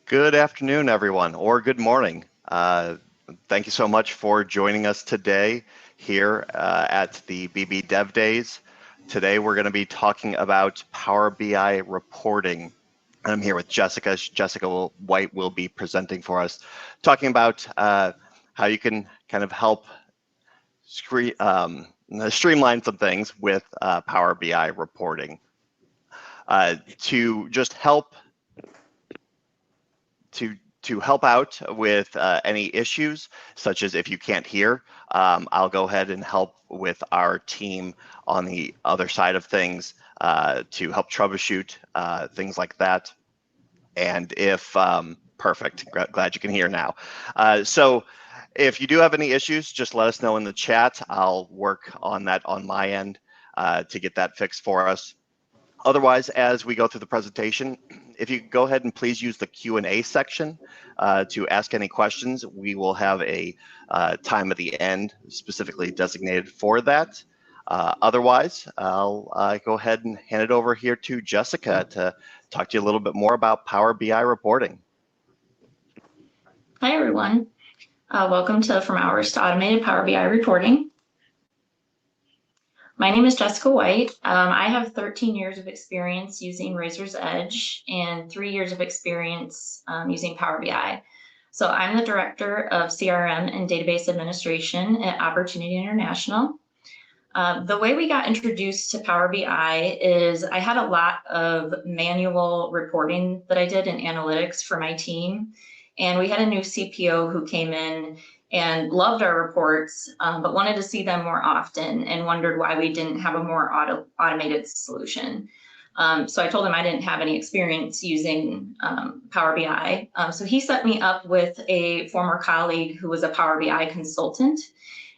Good afternoon, everyone, or good morning. Thank you so much for joining us today here at the BB Dev Days. Today, we're going to be talking about Power BI reporting. I'm here with Jessica. Jessica White will be presenting for us, talking about how you can kind of help streamline some things with Power BI reporting. To just help to help out with any issues, such as if you can't hear, I'll go ahead and help with our team on the other side of things to help troubleshoot things like that. And if perfect, glad you can hear now. So if you do have any issues, just let us know in the chat. I'll work on that on my end to get that fixed for us. Otherwise, as we go through the presentation, if you go ahead and please use the Q&A section to ask any questions, we will have a time at the end specifically designated for that. Otherwise, I'll go ahead and hand it over here to Jessica to talk to you a little bit more about Power BI reporting. Hi, everyone. Welcome to From Hours to Automated Power BI Reporting. My name is Jessica White. I have 13 years of experience using Razor's Edge and 3 years of experience using Power BI. So I'm the Director of CRM and Database Administration at Opportunity International. The way we got introduced to Power BI is I had a lot of manual reporting that I did in analytics for my team. And we had a new CPO who came in and loved our reports, but wanted to see them more often and wondered why we didn't have a more automated solution. So I told him I didn't have any experience using Power BI. So he set me up with a former colleague who was a Power BI consultant.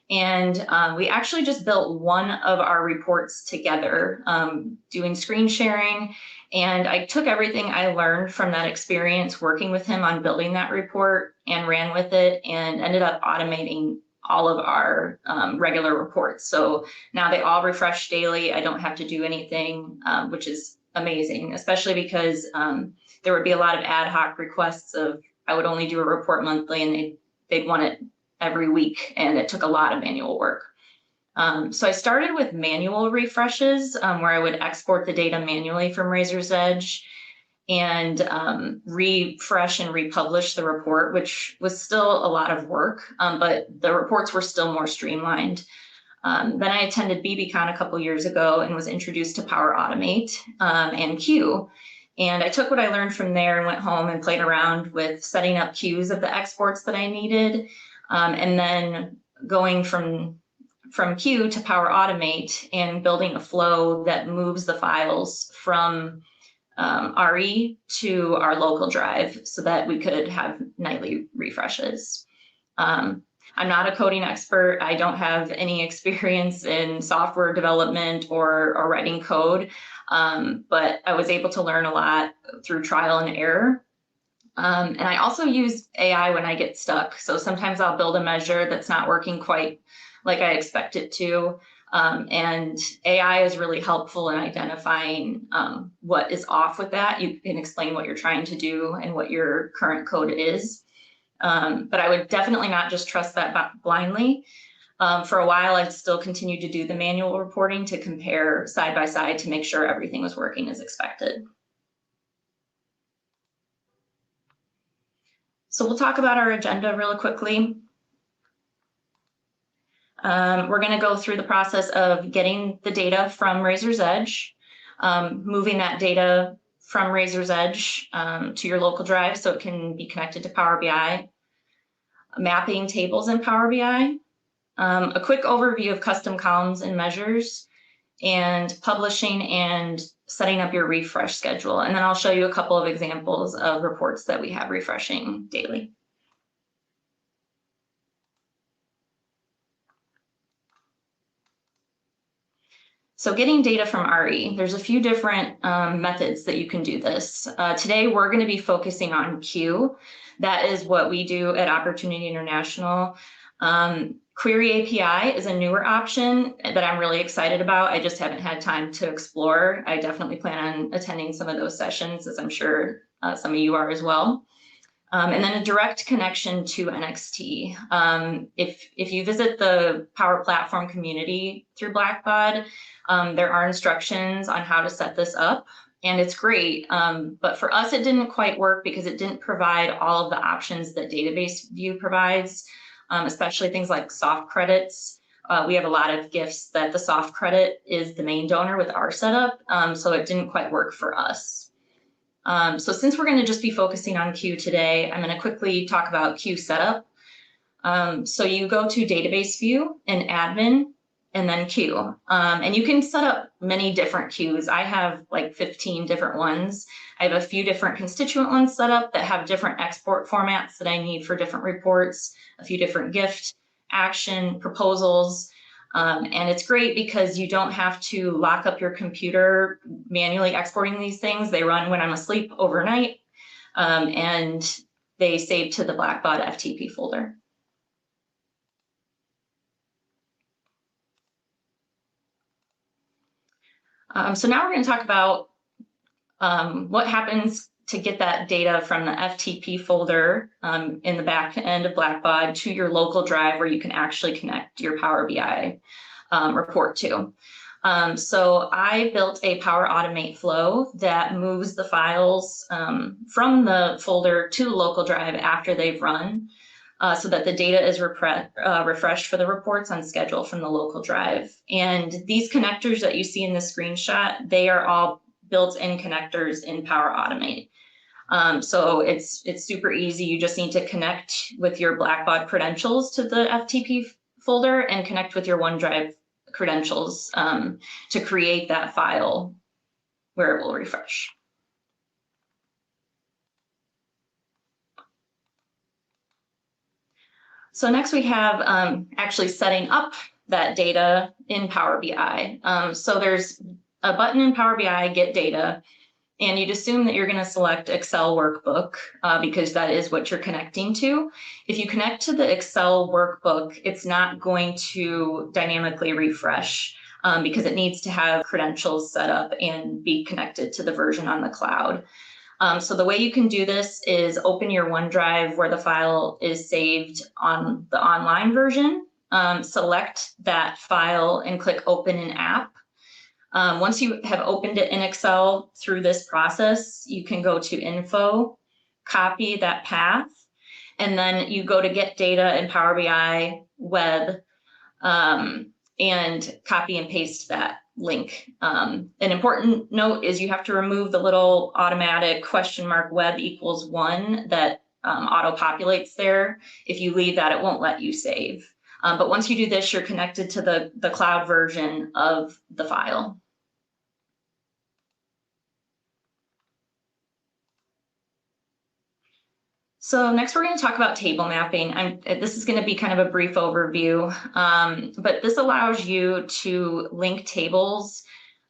And we actually just built one of our reports together, doing screen sharing. And I took everything I learned from that experience working with him on building that report and ran with it and ended up automating all of our regular reports. So now they all refresh daily. I don't have to do anything, which is amazing, especially because there would be a lot of ad hoc requests of I would only do a report monthly and they'd want it every week, and it took a lot of manual work. So I started with manual refreshes where I would export the data manually from Razor's Edge and refresh and republish the report, which was still a lot of work, but the reports were still more streamlined. Then I attended BBCon a couple years ago and was introduced to Power Automate and Q. And I took what I learned from there and went home and played around with setting up queues of the exports that I needed. And then going from Q to Power Automate and building a flow that moves the files from RE to our local drive so that we could have nightly refreshes. I'm not a coding expert. I don't have any experience in software development or writing code, but I was able to learn a lot through trial and error. And I also use AI when I get stuck. So sometimes I'll build a measure that's not working quite like I expect it to. And AI is really helpful in identifying what is off with that. You can explain what you're trying to do and what your current code is. But I would definitely not just trust that blindly. For a while, I still continued to do the manual reporting to compare side by side to make sure everything was working as expected. So we'll talk about our agenda really quickly. We're going to go through the process of getting the data from Razor's Edge, moving that data from Razor's Edge to your local drive so it can be connected to Power BI, mapping tables in Power BI, a quick overview of custom columns and measures, and publishing and setting up your refresh schedule. And then I'll show you a couple of examples of reports that we have refreshing daily. So getting data from RE, there's a few different methods that you can do this. Today, we're going to be focusing on Q. That is what we do at Opportunity International. Query API is a newer option that I'm really excited about. I just haven't had time to explore. I definitely plan on attending some of those sessions, as I'm sure some of you are as well. And then a direct connection to NXT. If you visit the Power Platform community through Blackbaud, there are instructions on how to set this up, and it's great. But for us, it didn't quite work because it didn't provide all of the options that Database View provides, especially things like soft credits. We have a lot of gifts that the soft credit is the main donor with our setup, so it didn't quite work for us. So since we're going to just be focusing on Q today, I'm going to quickly talk about Q setup. So you go to Database View and Admin, and then Q. And you can set up many different queues. I have like 15 different ones. I have a few different constituent ones set up that have different export formats that I need for different reports, a few different gift, action, proposals. And it's great because you don't have to lock up your computer manually exporting these things. They run when I'm asleep overnight, and they save to the Blackbaud FTP folder. So now we're going to talk about what happens to get that data from the FTP folder in the back end of Blackbaud to your local drive where you can actually connect your Power BI report to. So I built a Power Automate flow that moves the files from the folder to the local drive after they've run, so that the data is refreshed for the reports on schedule from the local drive. And these connectors that you see in the screenshot, they are all built-in connectors in Power Automate. So it's super easy. You just need to connect with your Blackbaud credentials to the FTP folder and connect with your OneDrive credentials to create that file where it will refresh. So next we have actually setting up that data in Power BI. So there's a button in Power BI, Get Data, and you'd assume that you're going to select Excel Workbook because that is what you're connecting to. If you connect to the Excel Workbook, it's not going to dynamically refresh because it needs to have credentials set up and be connected to the version on the cloud. So the way you can do this is open your OneDrive where the file is saved on the online version, select that file and click Open in App. Once you have opened it in Excel through this process, you can go to Info, copy that path, and then you go to Get Data in Power BI Web and copy and paste that link. An important note is you have to remove the little automatic $web equals 1 that auto-populates there. If you leave that, it won't let you save. But once you do this, you're connected to the cloud version of the file. So next we're going to talk about table mapping. This is going to be kind of a brief overview, but this allows you to link tables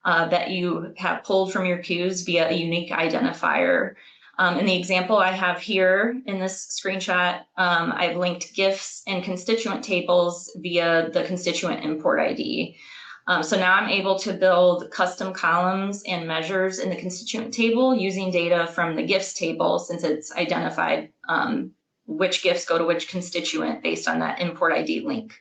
that you have pulled from your queues via a unique identifier. In the example I have here in this screenshot, I've linked GIFs and constituent tables via the constituent import ID. So now I'm able to build custom columns and measures in the constituent table using data from the GIFs table, since it's identified which GIFs go to which constituent based on that import ID link.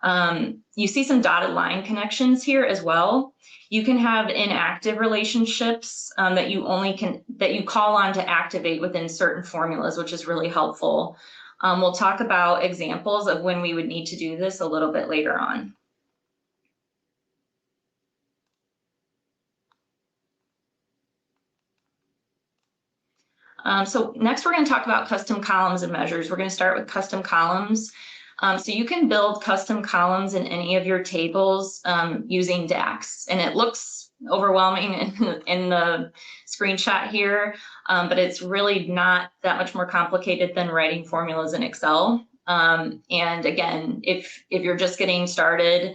You see some dotted line connections here as well. You can have inactive relationships that you call on to activate within certain formulas, which is really helpful. We'll talk about examples of when we would need to do this a little bit later on. So next we're going to talk about custom columns and measures. We're going to start with custom columns. So you can build custom columns in any of your tables using DAX, and it looks overwhelming in the screenshot here, but it's really not that much more complicated than writing formulas in Excel. And again, if you're just getting started,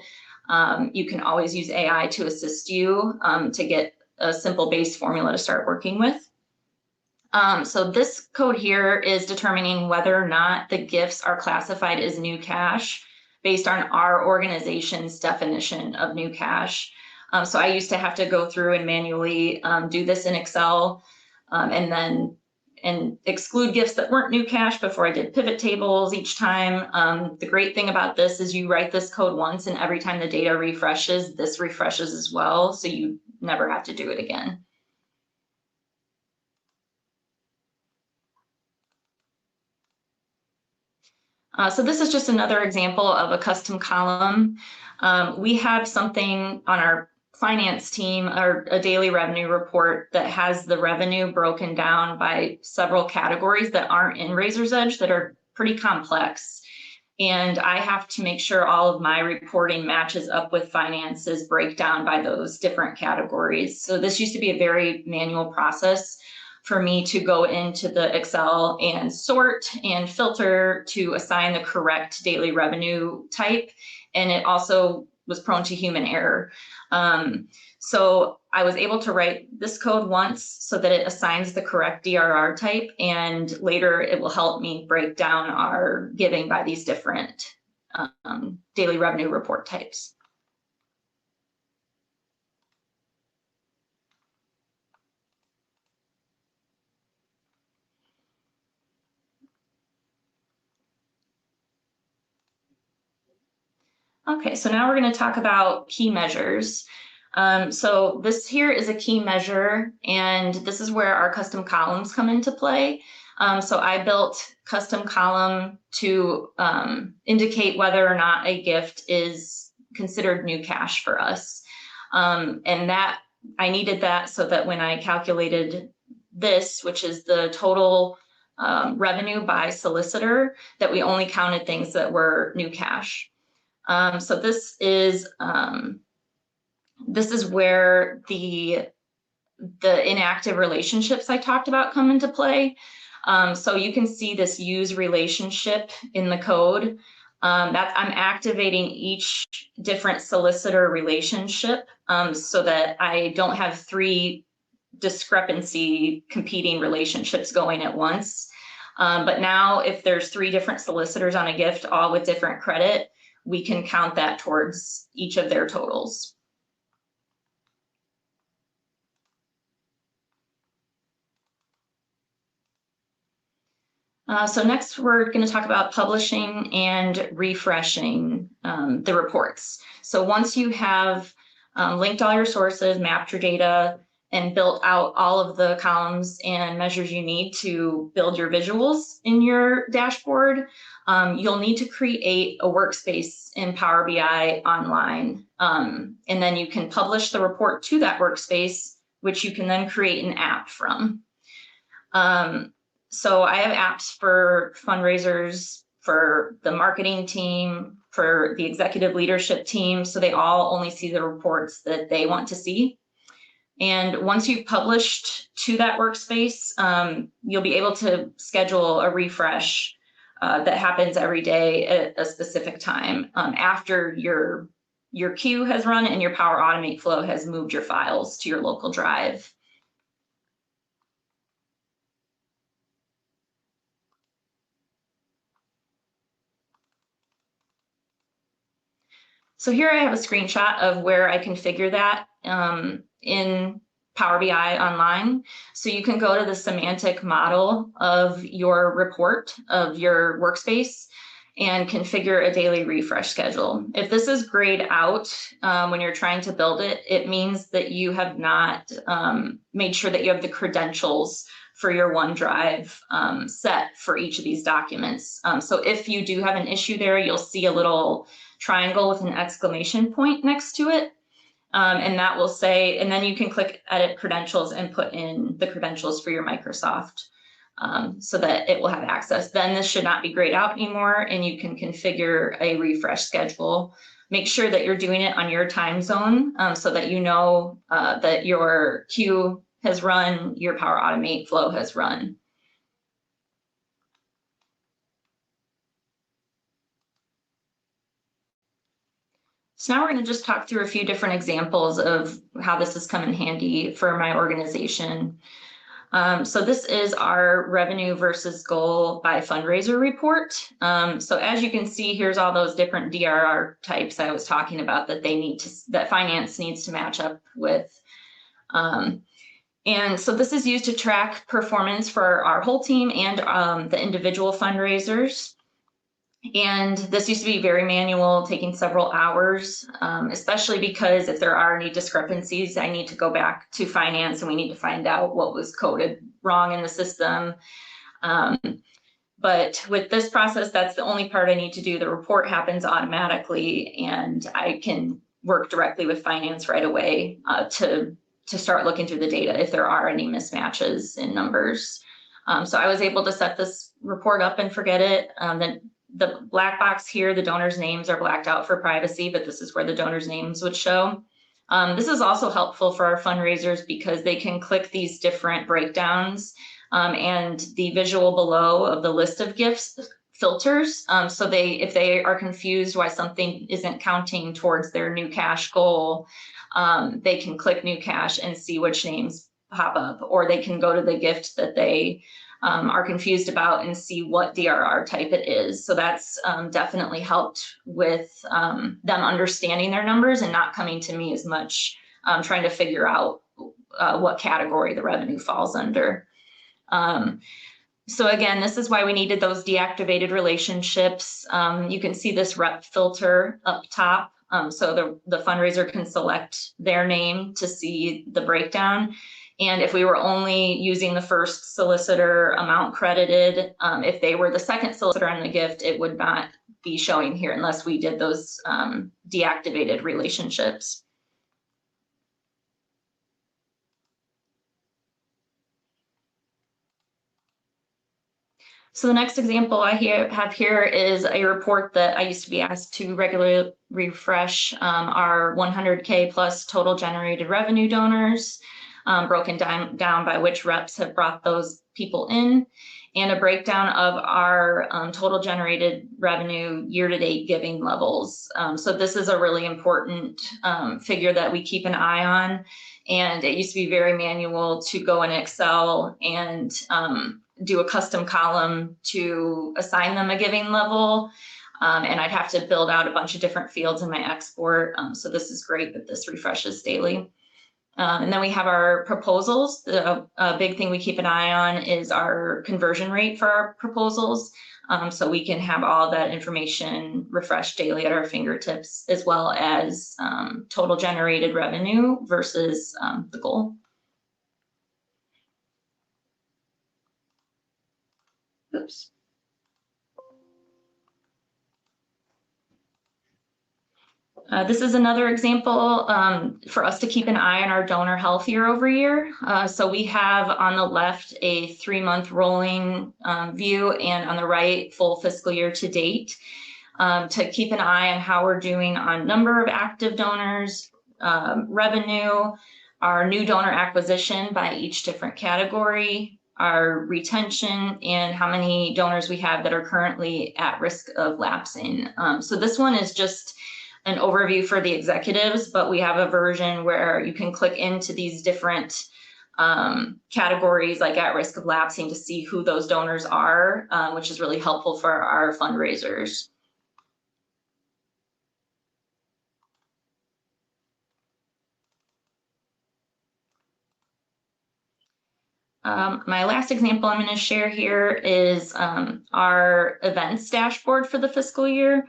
you can always use AI to assist you to get a simple base formula to start working with. So this code here is determining whether or not the GIFs are classified as new cache based on our organization's definition of new cache. So I used to have to go through and manually do this in Excel and then and exclude gifts that weren't new cash before I did pivot tables each time. The great thing about this is you write this code once, and every time the data refreshes, this refreshes as well, so you never have to do it again. So this is just another example of a custom column. We have something on our finance team, or a daily revenue report, that has the revenue broken down by several categories that aren't in Razor's Edge, that are pretty complex. And I have to make sure all of my reporting matches up with finance's breakdown by those different categories. So this used to be a very manual process for me to go into the Excel and sort and filter to assign the correct daily revenue type. And it also was prone to human error. So I was able to write this code once so that it assigns the correct DRR type, and later it will help me break down our giving by these different daily revenue report types. Okay, so now we're going to talk about key measures. So this here is a key measure, and this is where our custom columns come into play. So I built custom column to indicate whether or not a gift is considered new cash for us. And that I needed that so that when I calculated this, which is the total revenue by solicitor, that we only counted things that were new cash. So this is where the inactive relationships I talked about come into play. So you can see this use relationship in the code. I'm activating each different solicitor relationship so that I don't have 3 discrepancy competing relationships going at once. But now if there's 3 different solicitors on a gift, all with different credit, we can count that towards each of their totals. So next we're going to talk about publishing and refreshing the reports. So once you have linked all your sources, mapped your data, and built out all of the columns and measures you need to build your visuals in your dashboard, you'll need to create a workspace in Power BI online. And then you can publish the report to that workspace, which you can then create an app from. So I have apps for fundraisers, for the marketing team, for the executive leadership team, so they all only see the reports that they want to see. And once you've published to that workspace, you'll be able to schedule a refresh that happens every day at a specific time after your queue has run and your Power Automate flow has moved your files to your local drive. So here I have a screenshot of where I configure that in Power BI online. So you can go to the semantic model of your report, of your workspace, and configure a daily refresh schedule. If this is grayed out when you're trying to build it, it means that you have not made sure that you have the credentials for your OneDrive set for each of these documents. So if you do have an issue there, you'll see a little triangle with an exclamation point next to it. And that will say, and then you can click edit credentials and put in the credentials for your Microsoft so that it will have access. Then this should not be grayed out anymore, and you can configure a refresh schedule. Make sure that you're doing it on your time zone so that you know that your queue has run, your Power Automate flow has run. So now we're going to just talk through a few different examples of how this has come in handy for my organization. So this is our revenue versus goal by fundraiser report. So as you can see, here's all those different DRR types I was talking about that finance needs to match up with. And so this is used to track performance for our whole team and the individual fundraisers. And this used to be very manual, taking several hours, especially because if there are any discrepancies, I need to go back to finance and we need to find out what was coded wrong in the system. But with this process, that's the only part I need to do. The report happens automatically and I can work directly with finance right away to start looking through the data if there are any mismatches in numbers. So I was able to set this report up and forget it. The black box here, the donors' names are blacked out for privacy, but this is where the donors' names would show. This is also helpful for our fundraisers because they can click these different breakdowns and the visual below of the list of gifts filters. So if they are confused why something isn't counting towards their new cash goal, they can click new cash and see which names pop up, or they can go to the gift that they are confused about and see what DRR type it is. So that's definitely helped with them understanding their numbers and not coming to me as much trying to figure out what category the revenue falls under. So again, this is why we needed those deactivated relationships. You can see this rep filter up top. So the fundraiser can select their name to see the breakdown. And if we were only using the first solicitor amount credited, if they were the second solicitor on the gift, it would not be showing here unless we did those deactivated relationships. So the next example I have here is a report that I used to be asked to regularly refresh our 100K plus total generated revenue donors, broken down by which reps have brought those people in, and a breakdown of our total generated revenue year-to-date giving levels. So this is a really important figure that we keep an eye on. And it used to be very manual to go in Excel and do a custom column to assign them a giving level. And I'd have to build out a bunch of different fields in my export. So this is great that this refreshes daily. And then we have our proposals. The big thing we keep an eye on is our conversion rate for our proposals. So we can have all that information refreshed daily at our fingertips, as well as total generated revenue versus the goal. Oops. This is another example for us to keep an eye on our donor health year over year. So we have on the left a 3-month rolling view, and on the right, full fiscal year to date, to keep an eye on how we're doing on number of active donors, revenue, our new donor acquisition by each different category, our retention, and how many donors we have that are currently at risk of lapsing. So this one is just an overview for the executives, but we have a version where you can click into these different categories like at risk of lapsing to see who those donors are, which is really helpful for our fundraisers. My last example I'm going to share here is our events dashboard for the fiscal year.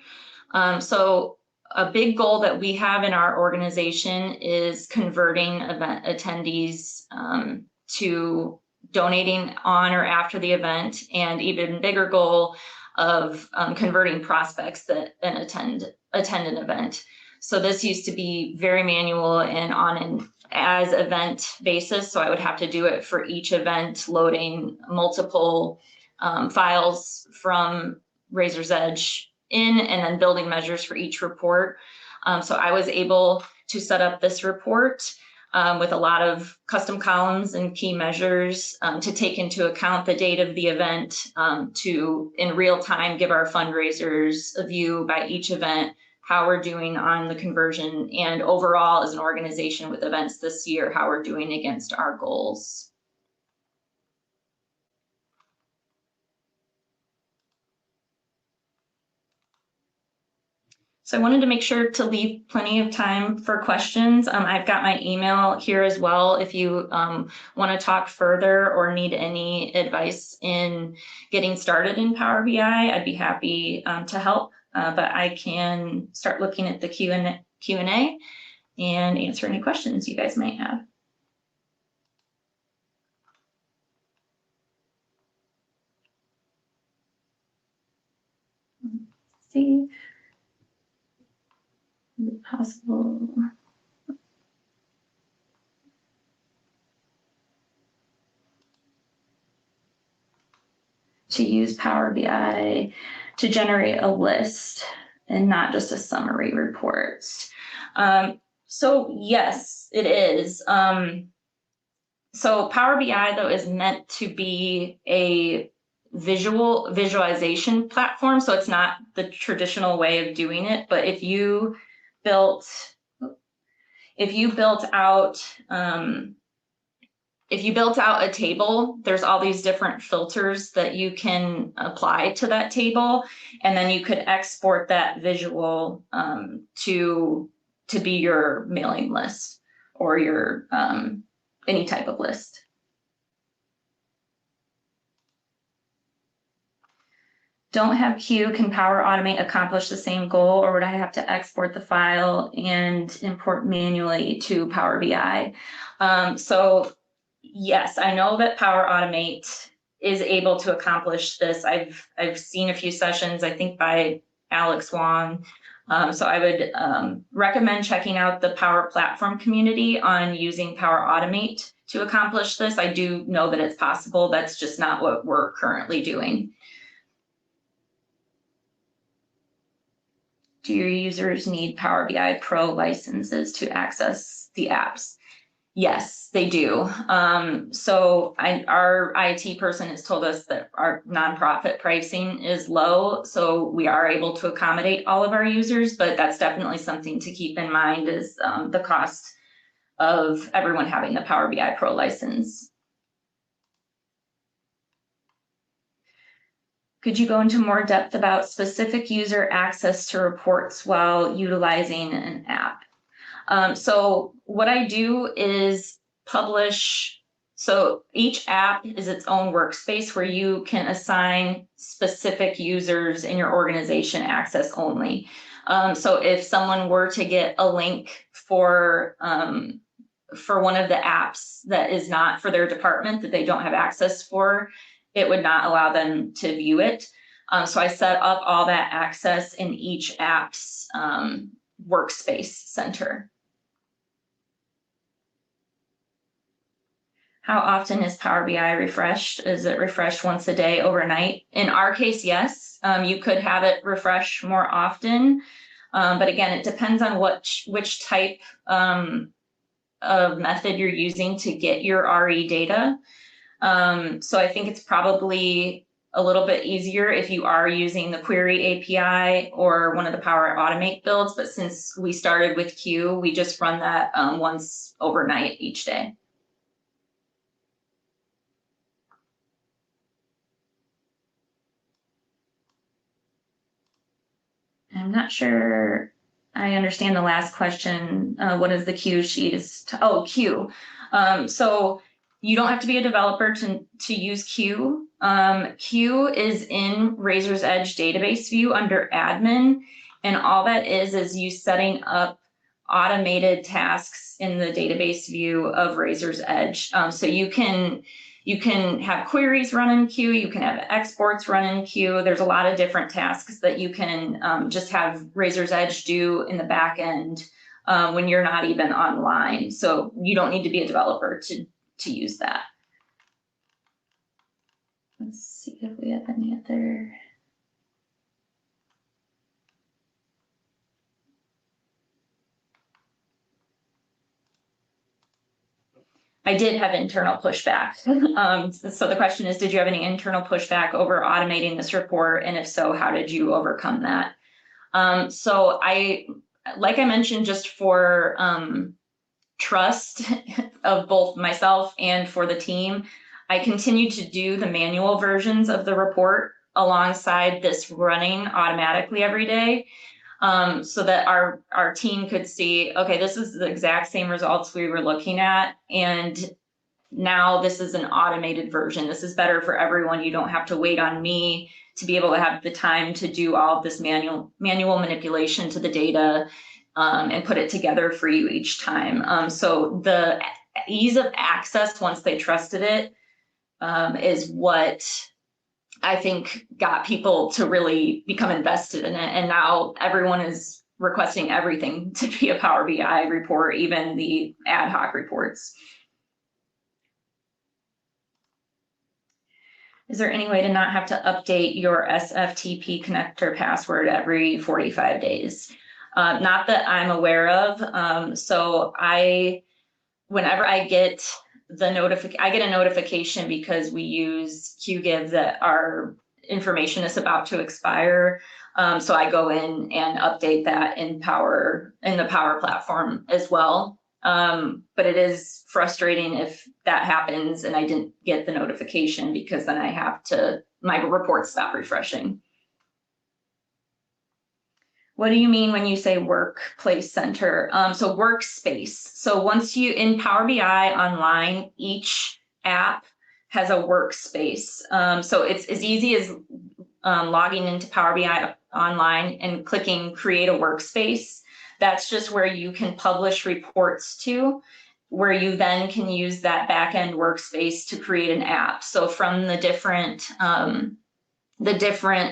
So a big goal that we have in our organization is converting event attendees to donating on or after the event, and even bigger goal of converting prospects that attend an event. So this used to be very manual and on an as event basis. So I would have to do it for each event, loading multiple files from Razor's Edge in, and then building measures for each report. So I was able to set up this report with a lot of custom columns and key measures to take into account the date of the event, to in real time give our fundraisers a view by each event, how we're doing on the conversion, and overall as an organization with events this year, how we're doing against our goals. So I wanted to make sure to leave plenty of time for questions. I've got my email here as well. If you want to talk further or need any advice in getting started in Power BI, I'd be happy to help. But I can start looking at the Q&A and answer any questions you guys might have. Let's see. Is it possible? To use Power BI to generate a list and not just a summary report. So yes, it is. So Power BI though is meant to be a visualization platform. So it's not the traditional way of doing it, but if you built out a table, there's all these different filters that you can apply to that table, and then you could export that visual to be your mailing list or your any type of list. Don't have Q, can Power Automate accomplish the same goal, or would I have to export the file and import manually to Power BI? So yes, I know that Power Automate is able to accomplish this. I've seen a few sessions, I think by Alex Wong. So I would recommend checking out the Power Platform community on using Power Automate to accomplish this. I do know that it's possible. That's just not what we're currently doing. Do your users need Power BI Pro licenses to access the apps? Yes, they do. So our IT person has told us that our nonprofit pricing is low, so we are able to accommodate all of our users, but that's definitely something to keep in mind is the cost of everyone having the Power BI Pro license. Could you go into more depth about specific user access to reports while utilizing an app? So what I do is publish, so each app is its own workspace where you can assign specific users in your organization access only. So if someone were to get a link for one of the apps that is not for their department that they don't have access for, it would not allow them to view it. So I set up all that access in each app's workspace center. How often is Power BI refreshed? Is it refreshed once a day overnight? In our case, yes. You could have it refresh more often. But again, it depends on which type of method you're using to get your RE data. So I think it's probably a little bit easier if you are using the Query API or one of the Power Automate builds. But since we started with Q, we just run that once overnight each day. I'm not sure I understand the last question. What is the Q sheet? Q. So you don't have to be a developer to use Q. Q is in Razor's Edge database view under admin. And all that is you setting up automated tasks in the database view of Razor's Edge. So you can have queries run in Q, you can have exports run in Q. There's a lot of different tasks that you can just have Razor's Edge do in the back end when you're not even online. So you don't need to be a developer to use that. Let's see if we have any other. I did have internal pushback. So the question is, did you have any internal pushback over automating this report? And if so, how did you overcome that? So like I mentioned, just for trust of both myself and for the team, I continue to do the manual versions of the report alongside this running automatically every day. so that our team could see, okay, this is the exact same results we were looking at, and now this is an automated version. This is better for everyone. You don't have to wait on me to be able to have the time to do all of this manual manipulation to the data, and put it together for you each time. So the ease of access, once they trusted it, is what I think got people to really become invested in it. And now everyone is requesting everything to be a Power BI report, even the ad hoc reports. Is there any way to not have to update your SFTP connector password every 45 days? Not that I'm aware of. So whenever I get I get a notification because we use QGIve that our information is about to expire. So I go in and update that in the Power platform as well. But it is frustrating if that happens and I didn't get the notification, because then my reports stop refreshing. What do you mean when you say workplace center? So workspace. So once in Power BI Online, each app has a workspace. So it's as easy as logging into Power BI Online and clicking create a workspace. That's just where you can publish reports to, where you then can use that backend workspace to create an app. So from the different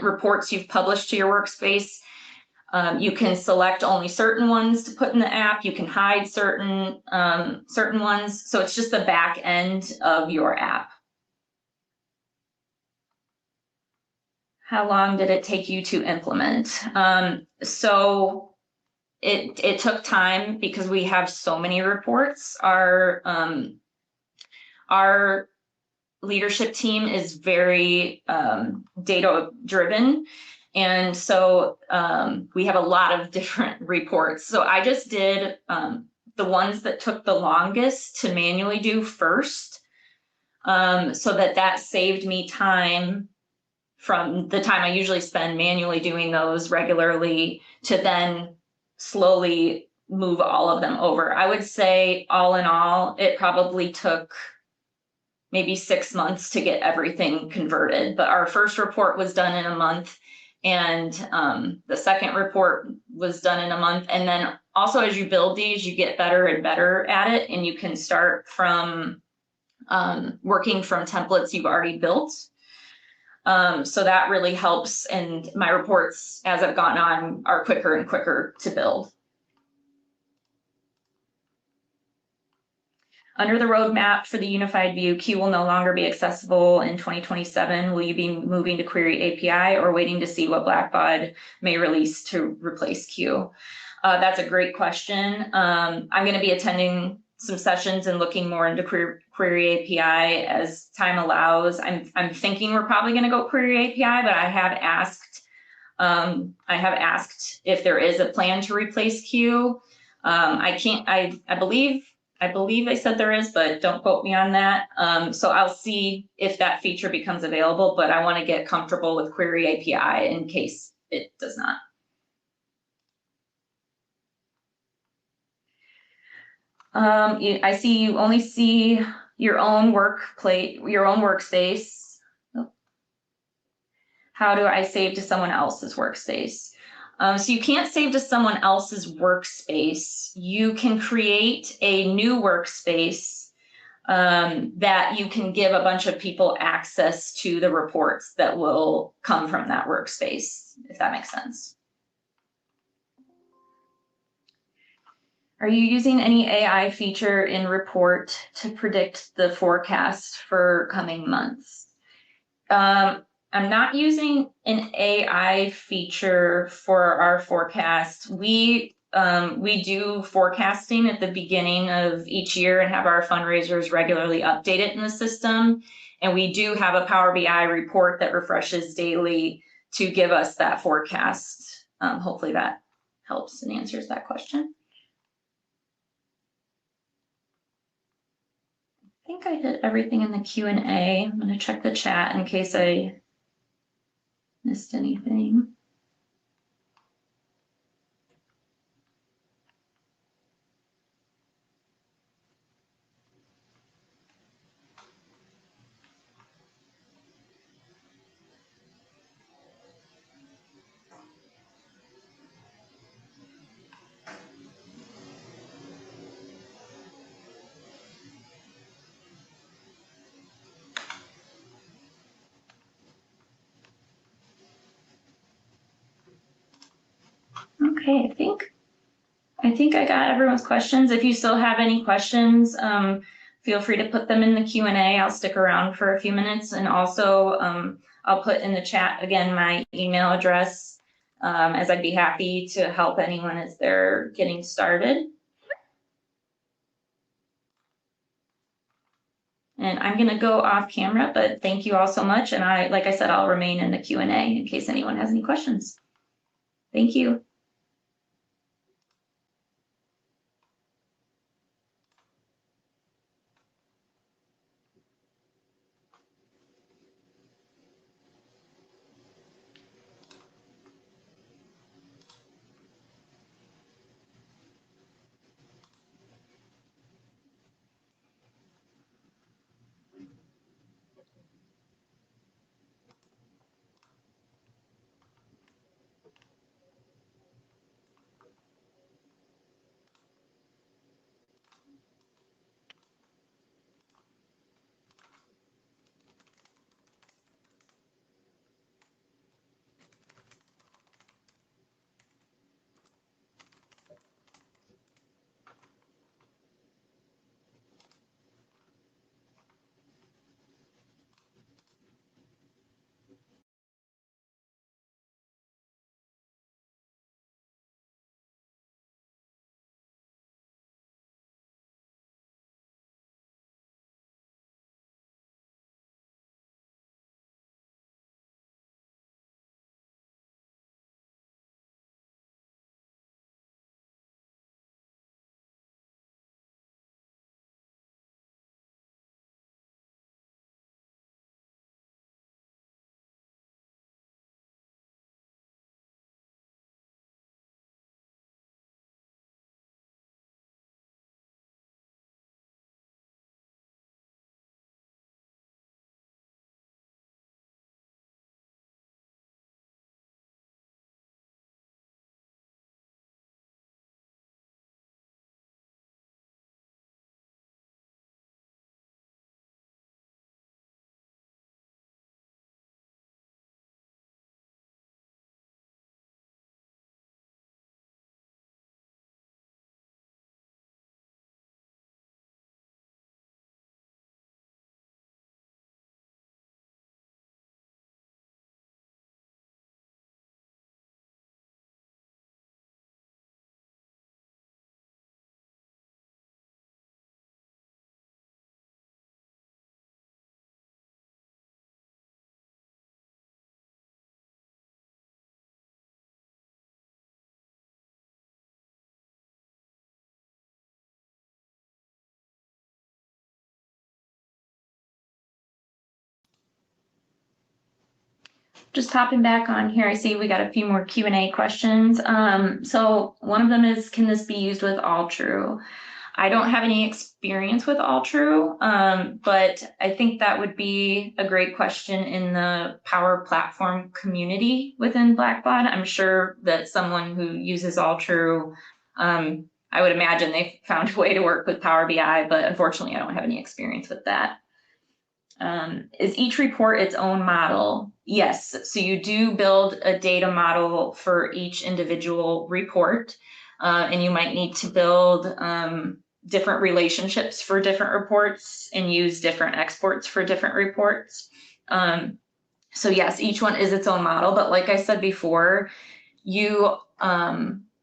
reports you've published to your workspace, you can select only certain ones to put in the app. You can hide certain ones. So it's just the back end of your app. How long did it take you to implement? So it took time because we have so many reports. Our leadership team is very data driven. And so we have a lot of different reports. So I just did the ones that took the longest to manually do first, so that saved me time from the time I usually spend manually doing those regularly to then slowly move all of them over. I would say all in all, it probably took maybe 6 months to get everything converted. But our first report was done in a month, and the second report was done in a month. And then also, as you build these, you get better and better at it, and you can start from working from templates you've already built. So that really helps. And my reports, as I've gone on, are quicker and quicker to build. Under the roadmap for the unified view, Q will no longer be accessible in 2027. Will you be moving to Query API or waiting to see what Blackbaud may release to replace Q? That's a great question. I'm going to be attending some sessions and looking more into Query API as time allows. I'm thinking we're probably going to go Query API, but I have asked if there is a plan to replace Q. I believe I said there is, but don't quote me on that. So I'll see if that feature becomes available, but I want to get comfortable with Query API in case it does not. I see you only see your own workspace. How do I save to someone else's workspace? So you can't save to someone else's workspace. You can create a new workspace that you can give a bunch of people access to the reports that will come from that workspace, if that makes sense. Are you using any AI feature in report to predict the forecast for coming months? I'm not using an AI feature for our forecast. We do forecasting at the beginning of each year and have our fundraisers regularly updated in the system. And we do have a Power BI report that refreshes daily to give us that forecast. Hopefully that helps and answers that question. I think I hit everything in the Q&A. I'm going to check the chat in case I missed anything. Okay, I think I got everyone's questions. If you still have any questions, feel free to put them in the Q&A. I'll stick around for a few minutes, and also I'll put in the chat again my email address, as I'd be happy to help anyone as they're getting started. And I'm going to go off camera, but thank you all so much. And like I said, I'll remain in the Q&A in case anyone has any questions. Thank you. Just hopping back on here, I see we got a few more Q&A questions. So one of them is, can this be used with AllTrue? I don't have any experience with AllTrue, but I think that would be a great question in the Power Platform community within Blackbaud. I'm sure that someone who uses AllTrue, I would imagine they found a way to work with Power BI, but unfortunately I don't have any experience with that. Is each report its own model? Yes, so you do build a data model for each individual report, and you might need to build different relationships for different reports and use different exports for different reports. So yes, each one is its own model, but like I said before, you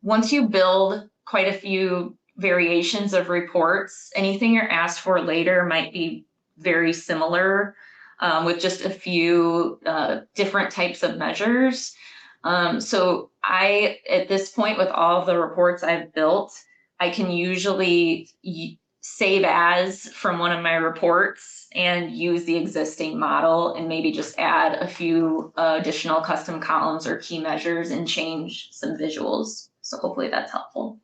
once you build quite a few variations of reports, anything you're asked for later might be very similar, with just a few different types of measures. So at this point, with all of the reports I've built, I can usually save as from one of my reports and use the existing model and maybe just add a few additional custom columns or key measures and change some visuals. So hopefully that's helpful.